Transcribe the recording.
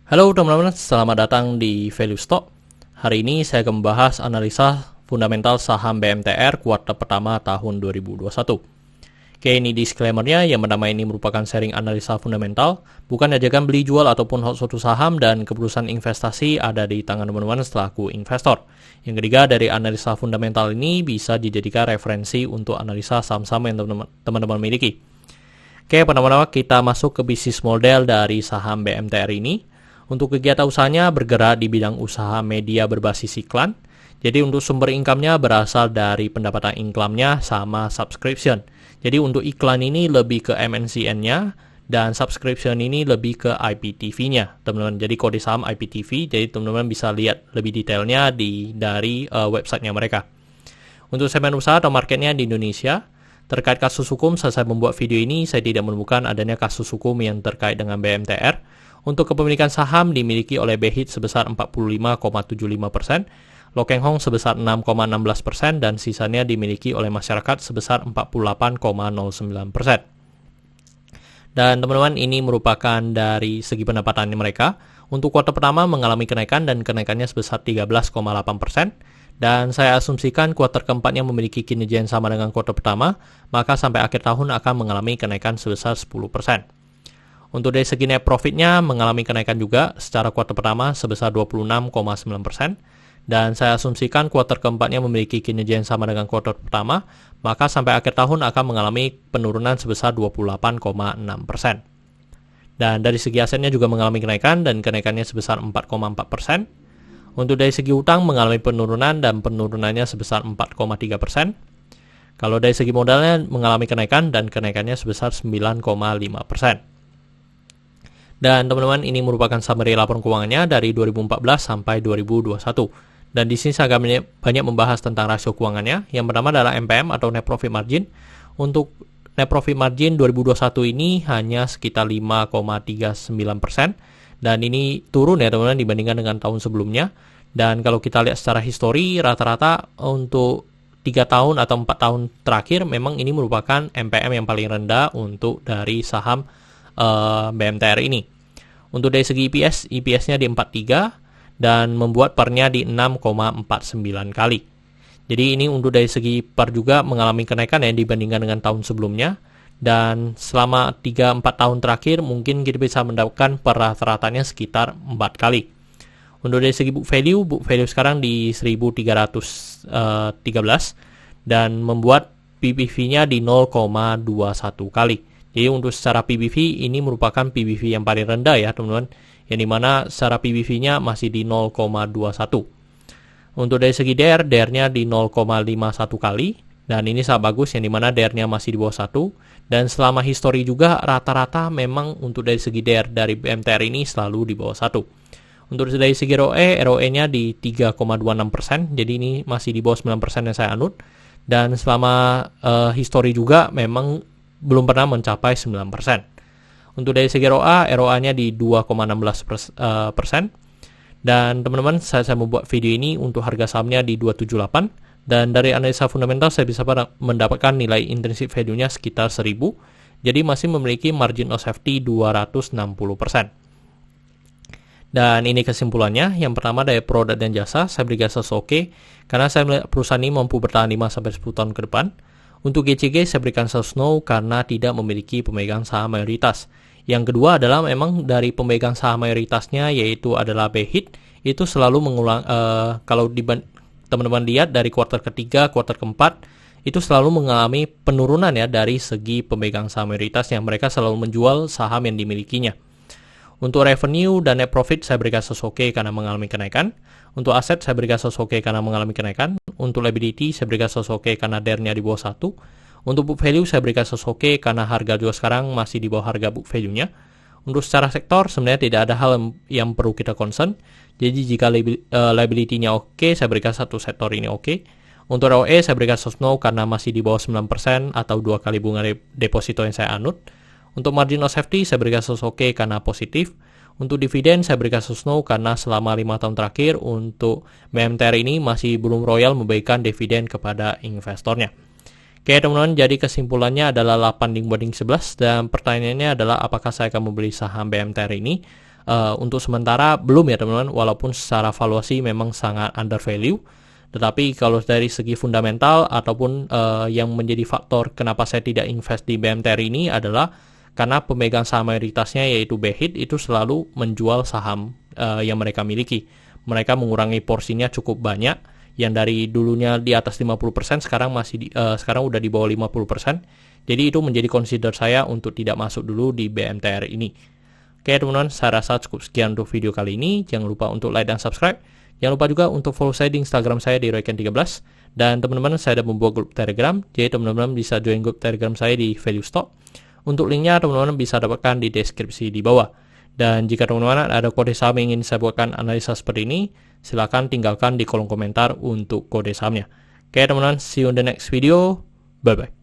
Halo teman-teman, selamat datang di Value Stock. Hari ini saya akan membahas analisa fundamental saham BMTR kuartal pertama tahun 2021. Oke, ini disclaimer-nya, yang pertama ini merupakan sharing analisa fundamental, bukan ajakan beli jual ataupun hold suatu saham, dan keputusan investasi ada di tangan teman-teman selaku investor. Yang ketiga, dari analisa fundamental ini bisa dijadikan referensi untuk analisa saham-saham yang teman-teman miliki. Oke, pertama-tama kita masuk ke bisnis model dari saham BMTR ini. Untuk kegiatan usahanya bergerak di bidang usaha media berbasis iklan. Jadi untuk sumber income-nya berasal dari pendapatan income-nya sama subscription. Jadi untuk iklan ini lebih ke MNCN-nya dan subscription ini lebih ke IPTV-nya, teman-teman. Jadi kode saham IPTV, jadi teman-teman bisa lihat lebih detailnya dari websitenya mereka. Untuk segmen usaha atau marketnya di Indonesia, terkait kasus hukum, saat saya membuat video ini, saya tidak menemukan adanya kasus hukum yang terkait dengan BMTR. Untuk kepemilikan saham dimiliki oleh BHIT sebesar 45,75%, Lokeng Hong sebesar 6,16%, dan sisanya dimiliki oleh masyarakat sebesar 48,09%. Dan teman-teman, ini merupakan dari segi pendapatannya mereka. Untuk kuartal pertama mengalami kenaikan dan kenaikannya sebesar 13,8%. Dan saya asumsikan kuartal keempatnya memiliki kinerja yang sama dengan kuartal pertama, maka sampai akhir tahun akan mengalami kenaikan sebesar 10%. Untuk dari segi net profitnya mengalami kenaikan juga secara kuartal pertama sebesar 26,9%, dan saya asumsikan kuartal keempatnya memiliki kinerja yang sama dengan kuartal pertama, maka sampai akhir tahun akan mengalami penurunan sebesar 28,6%. Dan dari segi asetnya juga mengalami kenaikan dan kenaikannya sebesar 4,4%. Untuk dari segi utang mengalami penurunan dan penurunannya sebesar 4,3%. Kalau dari segi modalnya mengalami kenaikan dan kenaikannya sebesar 9,5%. Dan teman-teman, ini merupakan summary laporan keuangannya dari 2014 sampai 2021. Dan di sini saya akan banyak membahas tentang rasio keuangannya. Yang pertama adalah NPM atau Net Profit Margin. Untuk Net Profit Margin 2021 ini hanya sekitar 5,39%. Dan ini turun ya teman-teman dibandingkan dengan tahun sebelumnya. Dan kalau kita lihat secara histori, rata-rata untuk 3 tahun atau 4 tahun terakhir memang ini merupakan NPM yang paling rendah untuk dari saham BMTR ini. Untuk dari segi EPS-nya di 43 dan membuat PER-nya di 6,49 kali. Jadi ini untuk dari segi PER juga mengalami kenaikan ya dibandingkan dengan tahun sebelumnya. Dan selama 3-4 tahun terakhir mungkin kita bisa mendapatkan PER rata-ratanya sekitar 4 kali. Untuk dari segi book value sekarang di 1313 dan membuat PBV-nya di 0,21 kali. Jadi untuk secara PBV ini merupakan PBV yang paling rendah ya teman-teman, yang dimana secara PBV-nya masih di 0,21. Untuk dari segi DR-nya di 0,51 kali, dan ini sangat bagus yang dimana DR-nya masih di bawah 1. Dan selama histori juga rata-rata memang untuk dari segi DR dari BMTR ini selalu di bawah 1. Untuk dari segi ROE-nya di 3,26%, jadi ini masih di bawah 9% yang saya anut. Dan selama histori juga memang belum pernah mencapai 9%. Untuk dari segi ROA-nya di 2,16%. Dan teman-teman, saya membuat video ini untuk harga sahamnya di 278. Dan dari analisa fundamental saya bisa mendapatkan nilai intrinsic value-nya sekitar 1000. Jadi masih memiliki margin of safety 260%. Dan ini kesimpulannya. Yang pertama dari produk dan jasa, saya beri garis oke, karena saya melihat perusahaan ini mampu bertahan 5-10 tahun ke depan. Untuk GCG saya berikan no karena tidak memiliki pemegang saham mayoritas. Yang kedua adalah memang dari pemegang saham mayoritasnya yaitu adalah BHIT, itu selalu mengulang, kalau teman-teman lihat dari kuartal ketiga, kuartal keempat, itu selalu mengalami penurunan ya dari segi pemegang saham mayoritas yang mereka selalu menjual saham yang dimilikinya. Untuk revenue dan net profit saya berikan oke karena mengalami kenaikan. Untuk aset saya berikan oke karena mengalami kenaikan. Untuk liability saya berikan oke karena DR-nya di bawah 1. Untuk book value saya berikan oke karena harga juga sekarang masih di bawah harga book value-nya. Untuk secara sektor sebenarnya tidak ada hal yang perlu kita concern. Jadi jika liability-nya oke, saya berikan satu sektor ini oke. Untuk ROE saya berikan no karena masih di bawah 9% atau 2 kali bunga deposito yang saya anut. Untuk margin of safety saya berikan oke karena positif. Untuk dividen saya berikan no karena selama 5 tahun terakhir untuk BMTR ini masih belum royal memberikan dividen kepada investornya. Oke teman-teman, jadi kesimpulannya adalah 8 banding 11 dan pertanyaannya adalah apakah saya akan membeli saham BMTR ini? Untuk sementara belum ya teman-teman, walaupun secara valuasi memang sangat under value. Tetapi kalau dari segi fundamental ataupun yang menjadi faktor kenapa saya tidak invest di BMTR ini adalah karena pemegang saham mayoritasnya yaitu BHIT itu selalu menjual saham yang mereka miliki. Mereka mengurangi porsinya cukup banyak, yang dari dulunya di atas 50% sekarang sekarang udah di bawah 50%. Jadi itu menjadi consider saya untuk tidak masuk dulu di BMTR ini. Oke teman-teman, saya rasa cukup sekian untuk video kali ini. Jangan lupa untuk like dan subscribe. Jangan lupa juga untuk follow saya di Instagram saya di Royken13. Dan teman-teman, saya ada membuat grup Telegram. Jadi teman-teman bisa join grup Telegram saya di Value Stock. Untuk linknya teman-teman bisa dapatkan di deskripsi di bawah. Dan jika teman-teman ada kode saham yang ingin saya buatkan analisa seperti ini, silakan tinggalkan di kolom komentar untuk kode sahamnya. Oke teman-teman, see you on the next video. Bye-bye.